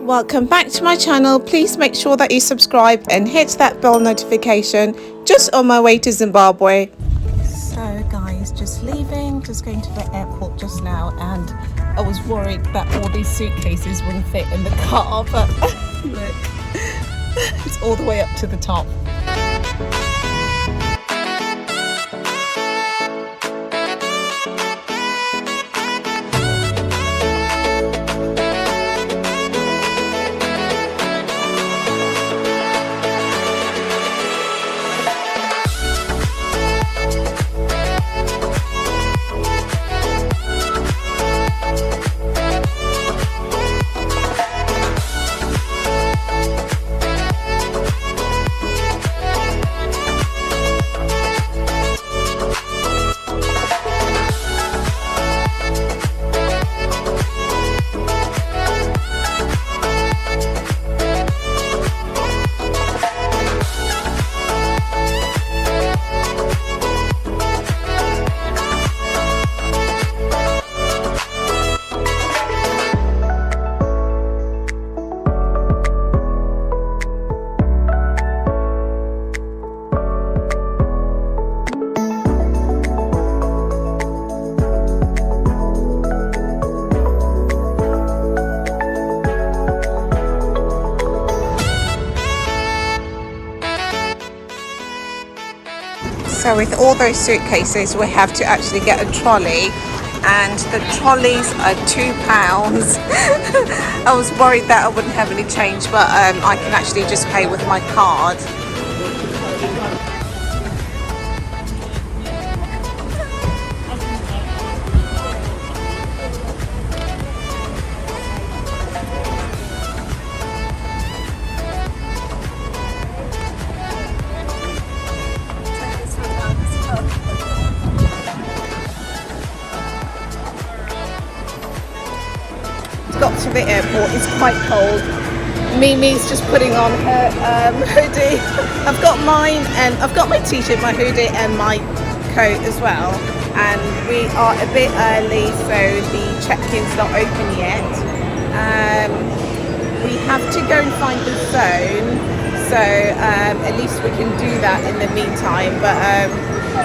Welcome back to my channel. Please make sure that you subscribe and hit that bell notification. Just on my way to Zimbabwe. So guys, just leaving, just going to the airport just now, and I was worried that all these suitcases wouldn't fit in the car, but look, it's all the way up to the top. So with all those suitcases, we have to actually get a trolley, and the trolleys are £2. I was worried that I wouldn't have any change, but I can actually just pay with my card. Got to the airport, it's quite cold. Mimi's just putting on her hoodie. I've got mine, and I've got my t-shirt, my hoodie and my coat as well, and we are a bit early, so the check-in's not open yet. We have to go and find the zone, so at least we can do that in the meantime, but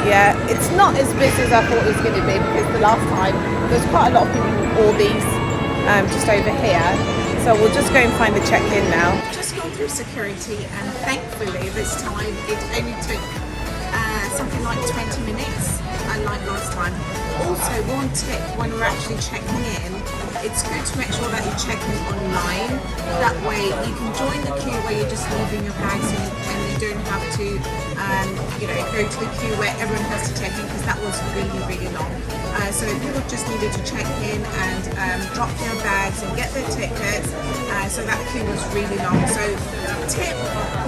yeah, it's not as busy as I thought it was going to be, because the last time there's quite a lot of people with all these just over here, so we'll just go and find the check-in now. Just gone through security, and thankfully this time it only took something like 20 minutes, unlike last time. Also, one tip when we're actually checking in, it's good to make sure that you check in online. That way you can join the queue where you're just leaving your bags, and you don't have to go to the queue where everyone has to check in, because that was really long. So people just needed to check in and drop their bags and get their tickets, so that queue was really long. So tip,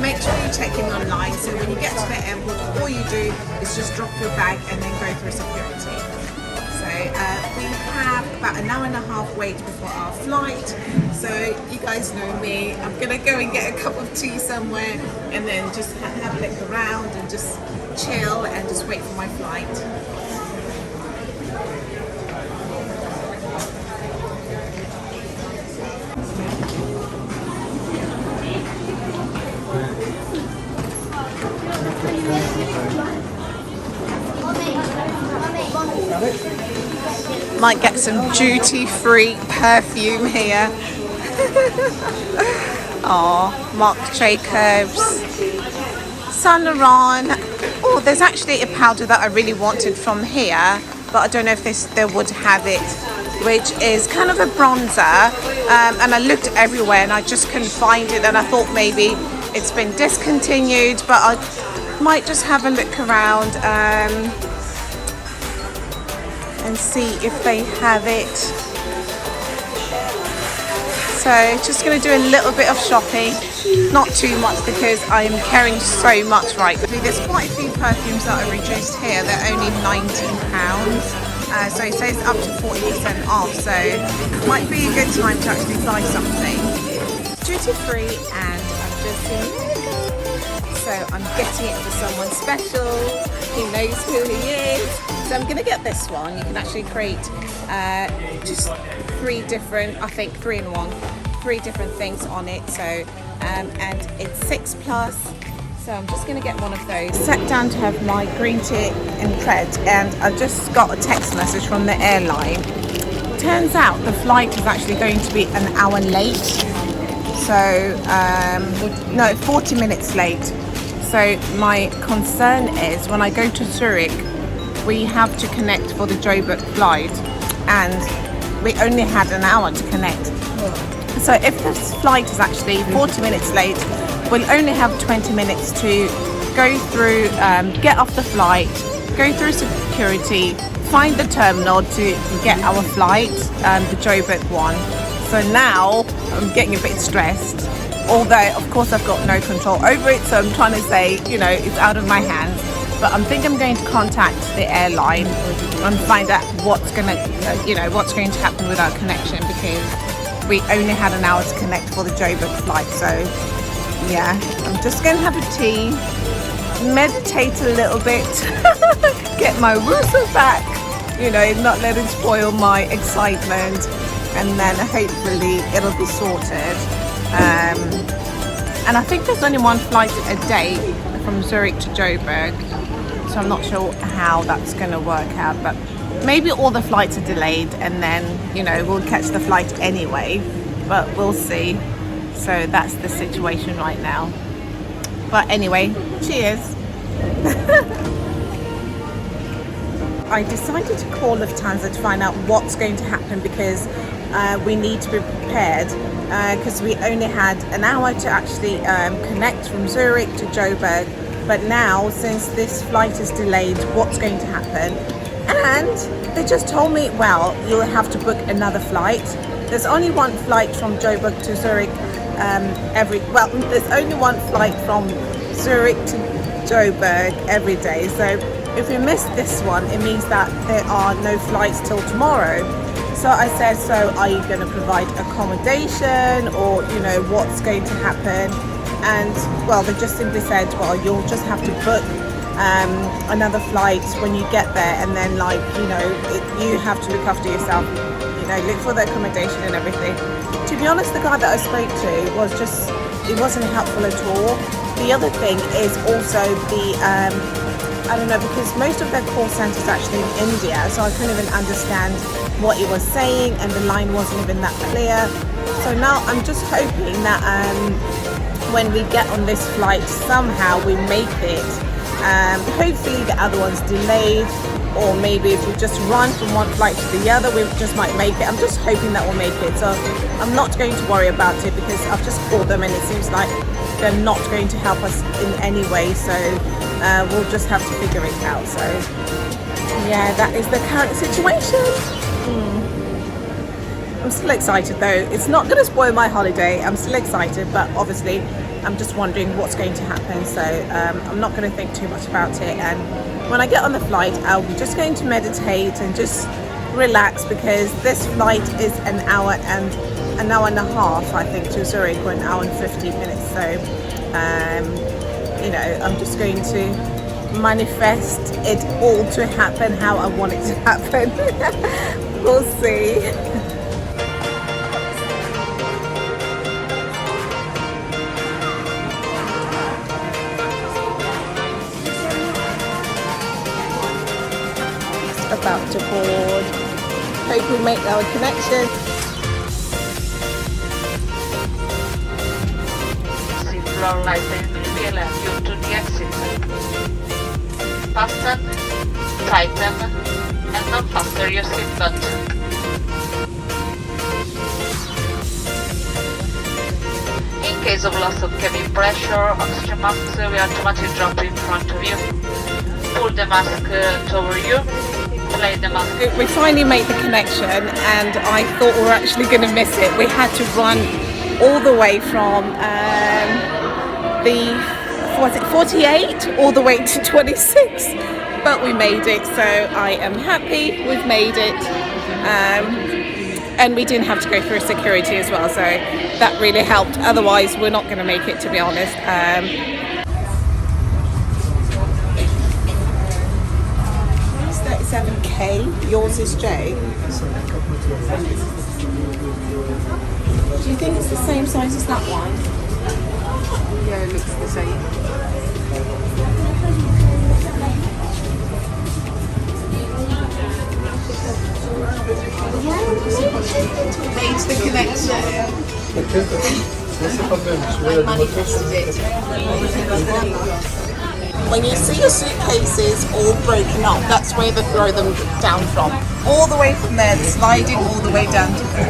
make sure you check in online, so when you get to the airport, all you do is just drop your bag and then go through security. So we have about an hour and a half wait before our flight, so you guys know me, I'm gonna go and get a cup of tea somewhere and then just have a look around and just chill and just wait for my flight. Might get some duty-free perfume here. Oh, Marc Jacobs, Saint Laurent. Oh, there's actually a powder that I really wanted from here, but I don't know if they would have it, which is kind of a bronzer, and I looked everywhere and I just couldn't find it, and I thought maybe it's been discontinued, but I might just have a look around and see if they have it. So just going to do a little bit of shopping, not too much because I am carrying so much right now. There's quite a few perfumes that are reduced here, they're only £19, so it says up to 40% off, so it might be a good time to actually buy something. Duty free, and I'm just in America, so I'm getting it for someone special. He knows who he is. So I'm going to get this one. You can actually create just 3 different, I think 3 in 1, 3 different things on it. So and it's 6 plus. So I'm just going to get one of those. Sat down to have my green tea in Pret, and I've just got a text message from the airline. Turns out the flight is actually going to be an hour late. So no, 40 minutes late. So my concern is when I go to Zurich, we have to connect for the Joburg flight, and we only had an hour to connect. So if this flight is actually 40 minutes late, we'll only have 20 minutes to go through, get off the flight, go through security, find the terminal to get our flight, the Joburg one. So now I'm getting a bit stressed, although of course I've got no control over it. So I'm trying to say, you know, it's out of my hands. But I think I'm going to contact the airline and find out what's going to, what's going to happen with our connection, because we only had an hour to connect for the Joburg flight. So yeah, I'm just going to have a tea, meditate a little bit, get my wusa back, not let it spoil my excitement, and then hopefully it'll be sorted. And I think there's only one flight a day from Zurich to Joburg, so I'm not sure how that's going to work out, but maybe all the flights are delayed and then, we'll catch the flight anyway, but we'll see. So that's the situation right now. But anyway, cheers. I decided to call Lufthansa to find out what's going to happen, because we need to be prepared, because we only had an hour to actually connect from Zurich to Joburg. But now, since this flight is delayed, what's going to happen? And they just told me, well, you'll have to book another flight. There's only one flight from Joburg to Zurich there's only one flight from Zurich to Joburg every day. So if we miss this one, it means that there are no flights till tomorrow. So I said, so are you going to provide accommodation, or what's going to happen? And well, they just simply said, well, you'll just have to book another flight when you get there, and then you have to look after yourself, look for the accommodation and everything. To be honest, the guy that I spoke to it wasn't helpful at all. The other thing is also I don't know, because most of their call centre is actually in India, so I couldn't even understand what he was saying, and the line wasn't even that clear. So now I'm just hoping that when we get on this flight, somehow we make it. Hopefully the other one's delayed, or maybe if we just run from one flight to the other, we just might make it. I'm just hoping that we'll make it. So I'm not going to worry about it, because I've just called them and it seems like they're not going to help us in any way. So we'll just have to figure it out. So yeah, that is the current situation. I'm still excited though. It's not going to spoil my holiday. I'm still excited, but obviously I'm just wondering what's going to happen. So I'm not going to think too much about it. And when I get on the flight, I'll be just going to meditate and just relax, because this flight is an hour and a half, I think, to Zurich, or an hour and 15 minutes. So, I'm just going to manifest it all to happen how I want it to happen. We'll see. About to board. Hope we make our connection. Floor lighting will alert you to the exit. Fasten, tighten, and unfasten your seatbelt. In case of loss of cabin pressure, oxygen masks will automatically drop in front of you. Pull the mask over you. We finally made the connection, and I thought we were actually going to miss it. We had to run all the way from the 48 all the way to 26, but we made it, so I am happy we've made it. And we didn't have to go through security as well, so that really helped. Otherwise we're not going to make it, to be honest. 7K, yours is J. Do you think it's the same size as that one? Yeah, it looks the same. Made the connection. When you see your suitcases all broken up, that's where they throw them down from. All the way from there, sliding all the way down to there.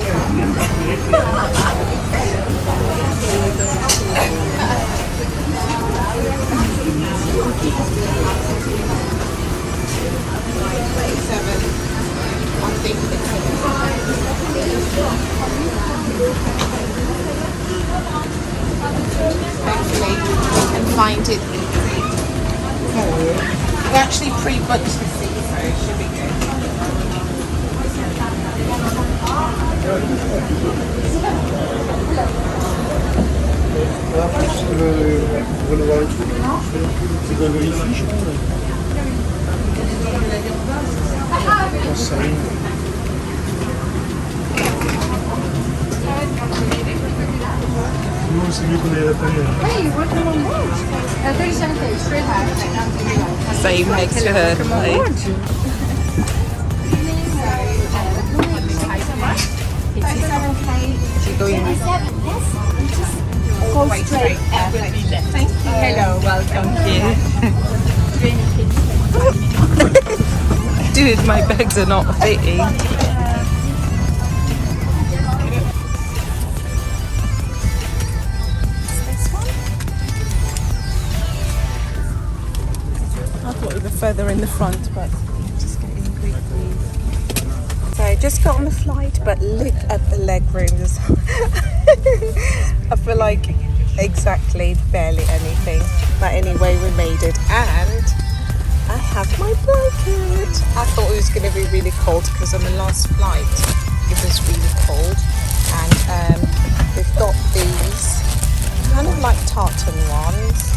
Hopefully we can find it. We actually pre-booked the seat, so it should be good. Same next to her plate. All the way straight. Thank you. Hello, welcome here. Dude, my bags are not fitting. I thought we were further in the front, but just getting quickly. So I just got on the flight, but look at the leg room. I feel like exactly barely anything. But anyway, we made it, and I have my blanket. I thought it was going to be really cold because on the last flight it was really cold, and we've got these kind of like tartan ones.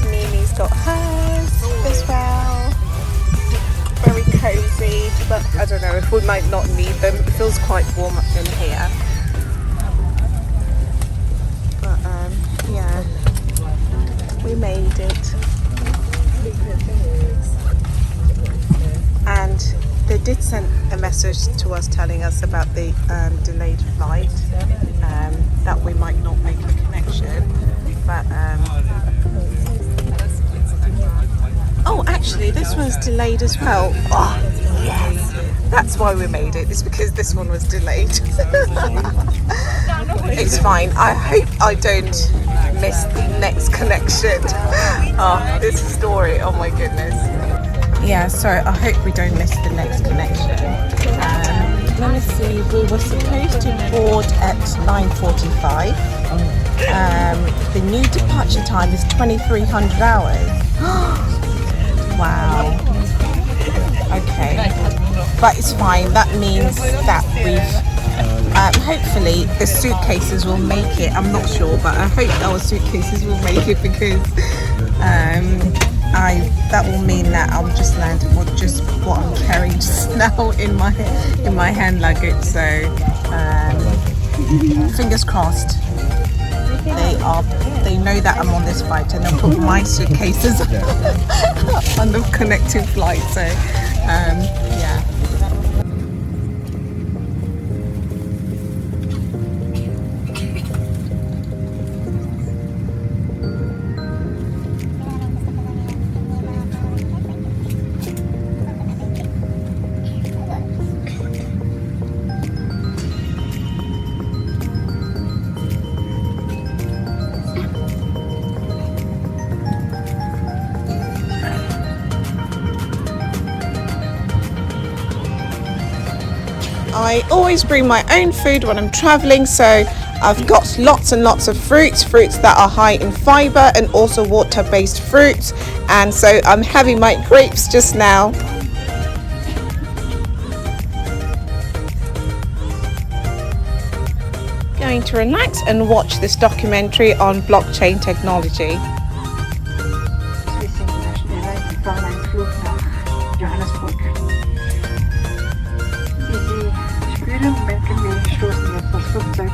Mimi's got hers as well. Very cozy, but I don't know if we might not need them. It feels quite warm up in here. But yeah, we made it. And they did send a message to us telling us about the delayed flight, that we might not make a connection. But oh, actually, this one's delayed as well. Oh, yes. That's why we made it. It's because this one was delayed. It's fine. I hope I don't miss the next connection. Oh, this story. Oh my goodness. Yeah, so I hope we don't miss the next connection. Let me see. We were supposed to board at 9:45. The new departure time is 2300 hours. Wow. Okay. But it's fine. That means that we've hopefully the suitcases will make it. I'm not sure, but I hope our suitcases will make it, because that will mean that I'll just land with just what I'm carrying just now in my hand luggage. So fingers crossed. They know that I'm on this flight, and they'll put my suitcases on the connecting flight. So yeah. I always bring my own food when I'm traveling, so I've got lots and lots of fruits that are high in fiber, and also water-based fruits, and so I'm having my grapes just now. Going to relax and watch this documentary on blockchain technology. Swiss International Airlines Airlines Flug nach Johannesburg. Wie Sie spüren, merken wir, stoßen jetzt das Flugzeug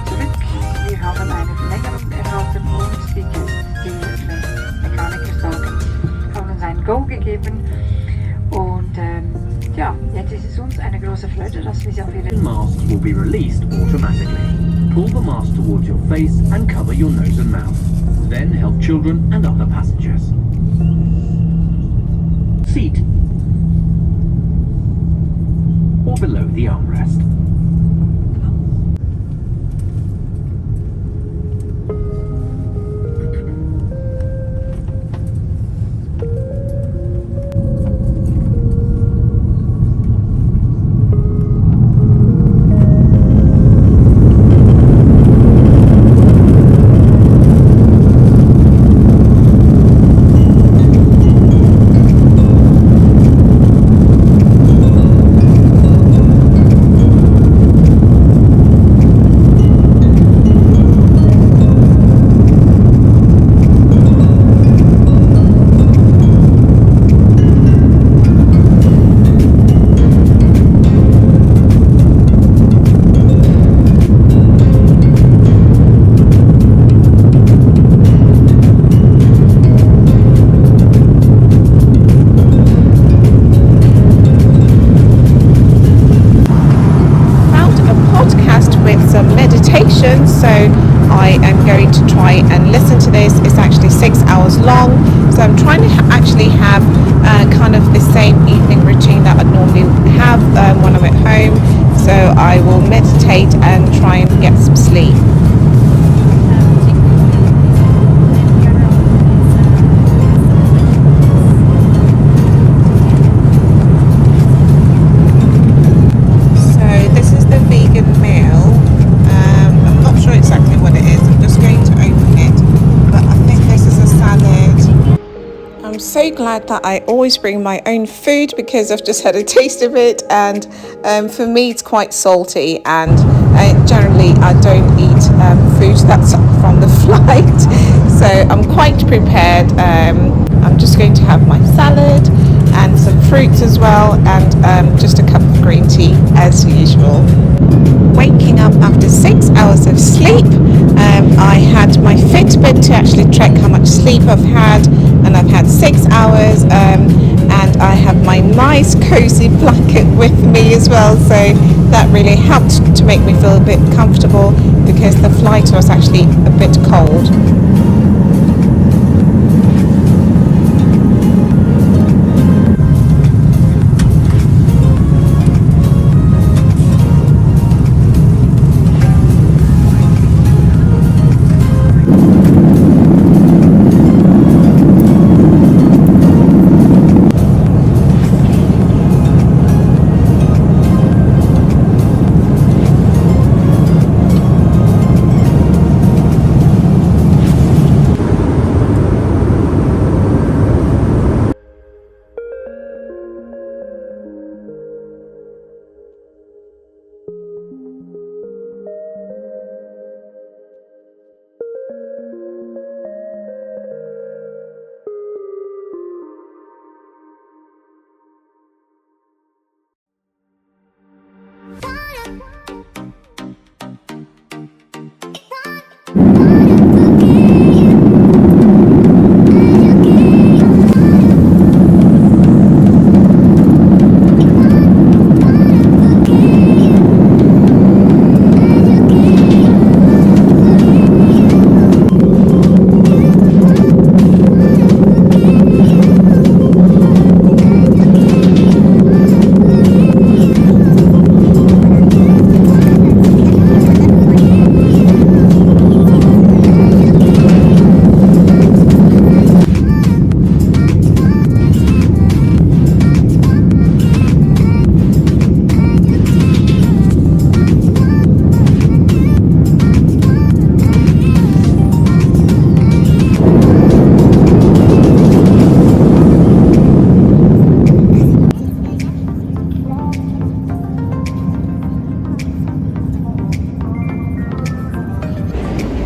eine große Freude, dass wir sie auch wieder... Masks will be released automatically. Pull the mask towards your face and cover your nose and mouth. Then help children and other passengers. Seat or below the armrest. So I am going to try and listen to this. It's actually 6 hours long, so I'm trying to actually have kind of the same evening routine that I normally have when I'm at home. So I will meditate and try and get some sleep. I'm so glad that I always bring my own food because I've just had a taste of it, and for me it's quite salty, and generally I don't eat food that's from the flight, so I'm quite prepared. I'm just going to have my salad and some fruits as well, and just a cup of green tea as usual. Waking up after 6 hours of sleep, I had my Fitbit to actually track how much sleep I've had, and I've had 6 hours, and I have my nice cozy blanket with me as well, so that really helped to make me feel a bit comfortable because the flight was actually a bit cold.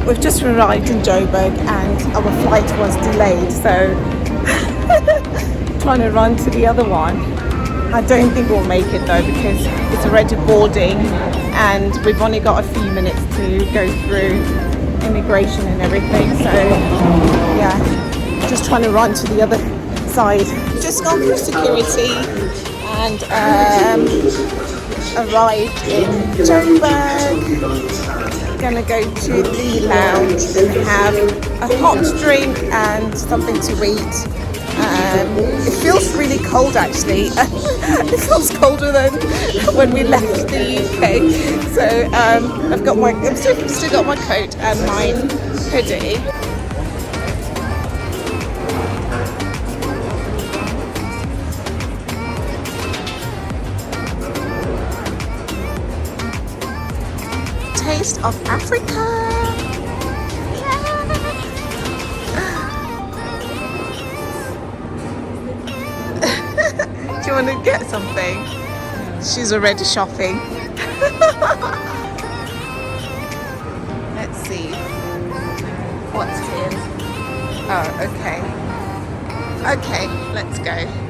We've just arrived in Joburg and our flight was delayed, so trying to run to the other one. I don't think we'll make it though because it's already boarding and we've only got a few minutes to go through immigration and everything, so yeah, just trying to run to the other side. Just gone through security and arrived in Johannesburg. Gonna go to the lounge and have a hot drink and something to eat. It feels really cold actually. It feels colder than when we left the UK. So I've still got my coat and my hoodie. Taste of Africa. Do you want to get something? She's already shopping. Let's see. What's here? Oh, okay. Okay, let's go.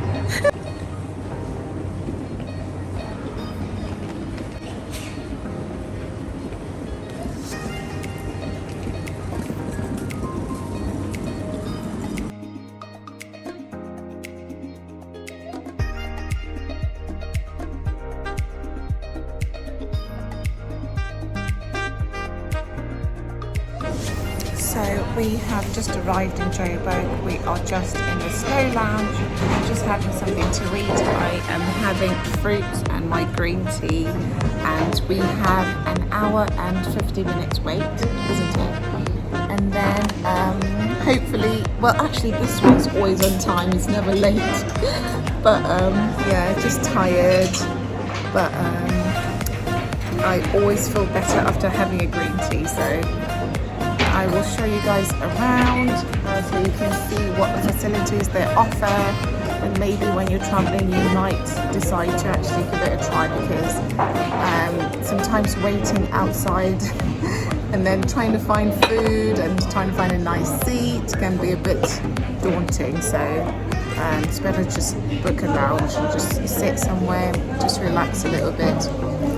So we have just arrived in Joburg. We are just in the slow lounge. I'm just having something to eat. I am having fruit and my green tea, and we have an hour and 50 minutes wait, isn't it? And then hopefully, well actually this one's always on time, it's never late. But yeah, just tired. But I always feel better after having a green tea, so I will show you guys around so you can see what the facilities they offer, and maybe when you're traveling you might decide to actually give it a try, because sometimes waiting outside and then trying to find food and trying to find a nice seat can be a bit daunting. So it's better just book a lounge and just sit somewhere, just relax a little bit,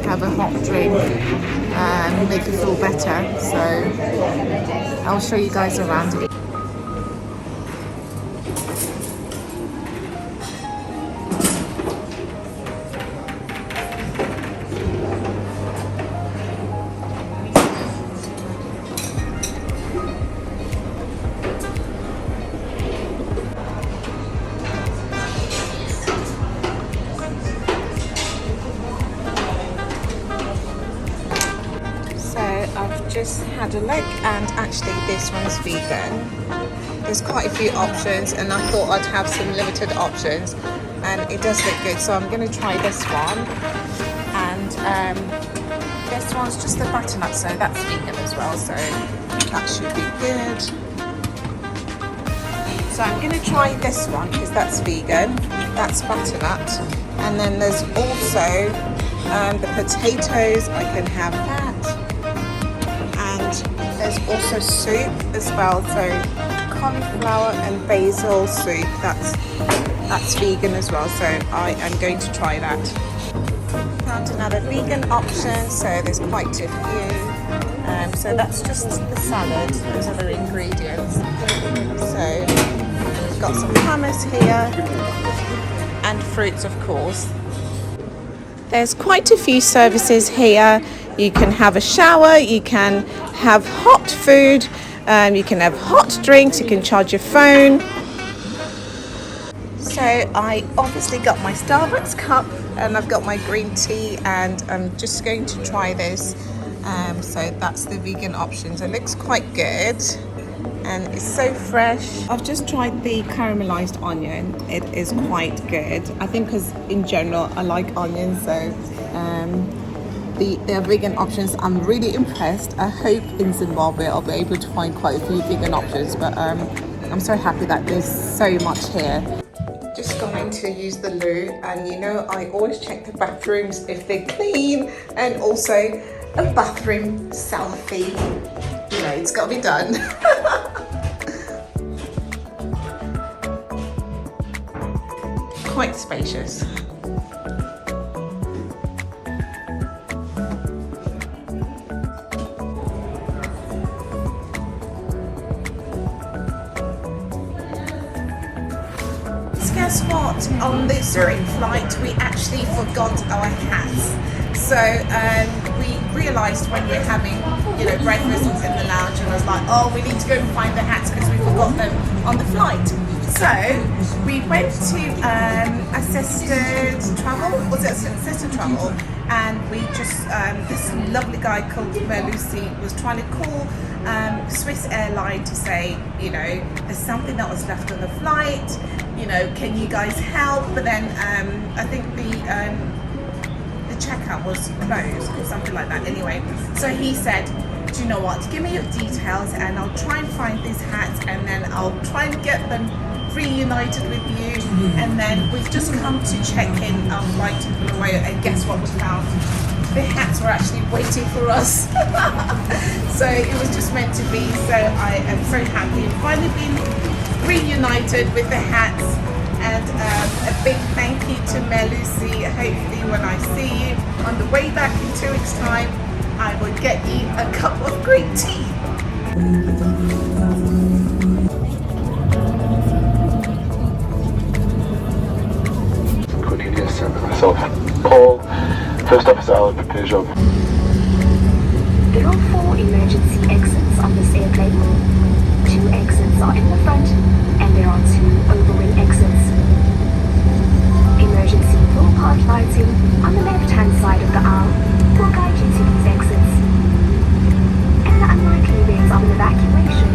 have a hot drink and make you feel better. So I'll show you guys around again. I've just had a look, and actually this one's vegan. There's quite a few options, and I thought I'd have some limited options, and it does look good, so I'm going to try this one. And this one's just the butternut, so that's vegan as well, so that should be good. So I'm going to try this one because that's vegan, that's butternut, and then there's also the potatoes, I can have that. There's also soup as well, so cauliflower and basil soup, that's vegan as well, so I am going to try that. Found another vegan option, so there's quite a few. So that's just the salad, those are the ingredients. So we've got some hummus here and fruits, of course. There's quite a few services here. You can have a shower, you can have hot food, you can have hot drinks, you can charge your phone. So I obviously got my Starbucks cup and I've got my green tea, and I'm just going to try this. So that's the vegan options. It looks quite good and it's so fresh. I've just tried the caramelized onion. It is quite good. I think because in general I like onions, so the vegan options, I'm really impressed. I hope in Zimbabwe I'll be able to find quite a few vegan options, but I'm so happy that there's so much here. Just going to use the loo, and you know I always check the bathrooms if they're clean, and also a bathroom selfie. You know, it's got to be done. Quite spacious. Guess what? On the Zurich flight, we actually forgot our hats. So we realised when we were having, you know, breakfast in the lounge, and I was like, oh, we need to go and find the hats because we forgot them on the flight. So we went to Assisted Travel, was it Assisted Travel? And we just, this lovely guy called Lucy was trying to call Swiss Airline to say, you know, there's something that was left on the flight, you know, can you guys help? But then I think the checkout was closed or something like that anyway. So he said, do you know what, give me your details and I'll try and find these hats and then I'll try and get them reunited with you. And then we've just come to check in our flight to Bulawayo, and guess what we found? The hats were actually waiting for us. So it was just meant to be. So I am so happy I've finally been reunited with the hats. And a big thank you to Lucy. Hopefully when I see you on the way back in 2 weeks time, I will get you a cup of green tea. Cornelius and myself, Paul, First Officer Alan Peugeot. There are 4 emergency exits on this airplane. 2 exits are in the front, and there are 2 overwing exits. Emergency full part lighting on the left-hand side of the aisle will guide you to these exits. In the unlikely event of an evacuation,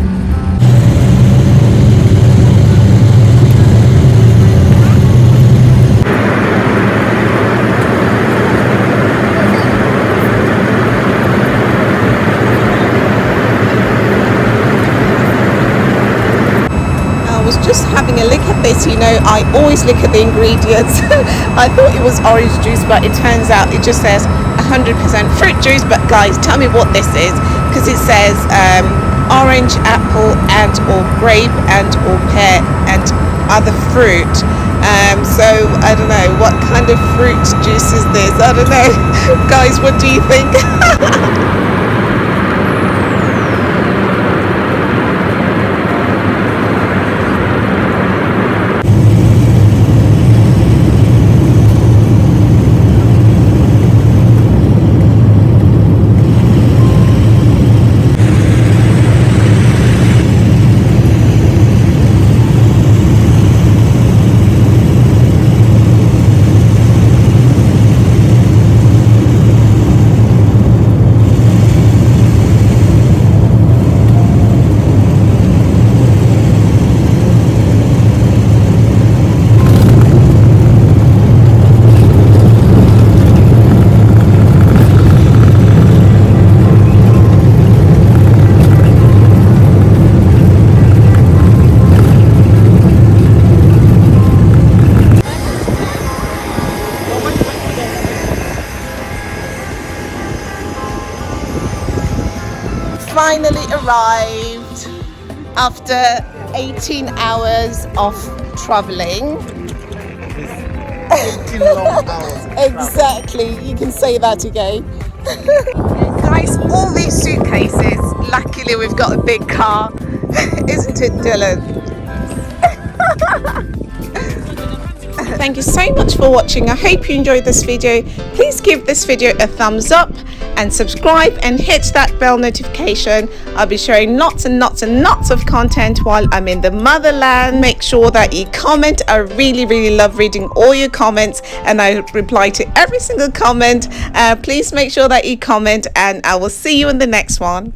just having a look at this, you know, I always look at the ingredients. I thought it was orange juice, but it turns out it just says 100% fruit juice. But guys, tell me what this is, because it says orange, apple and or grape and or pear and other fruit. So I don't know what kind of fruit juice is this. I don't know. Guys, what do you think? Finally arrived after 18 hours of traveling. 18 long hours. Exactly, you can say that again. Guys, all these suitcases, luckily we've got a big car, isn't it, Dylan? Thank you so much for watching. I hope you enjoyed this video. Please give this video a thumbs up and subscribe and hit that bell notification. I'll be sharing lots and lots and lots of content while I'm in the motherland. Make sure that you comment. I really love reading all your comments and I reply to every single comment. Please make sure that you comment and I will see you in the next one.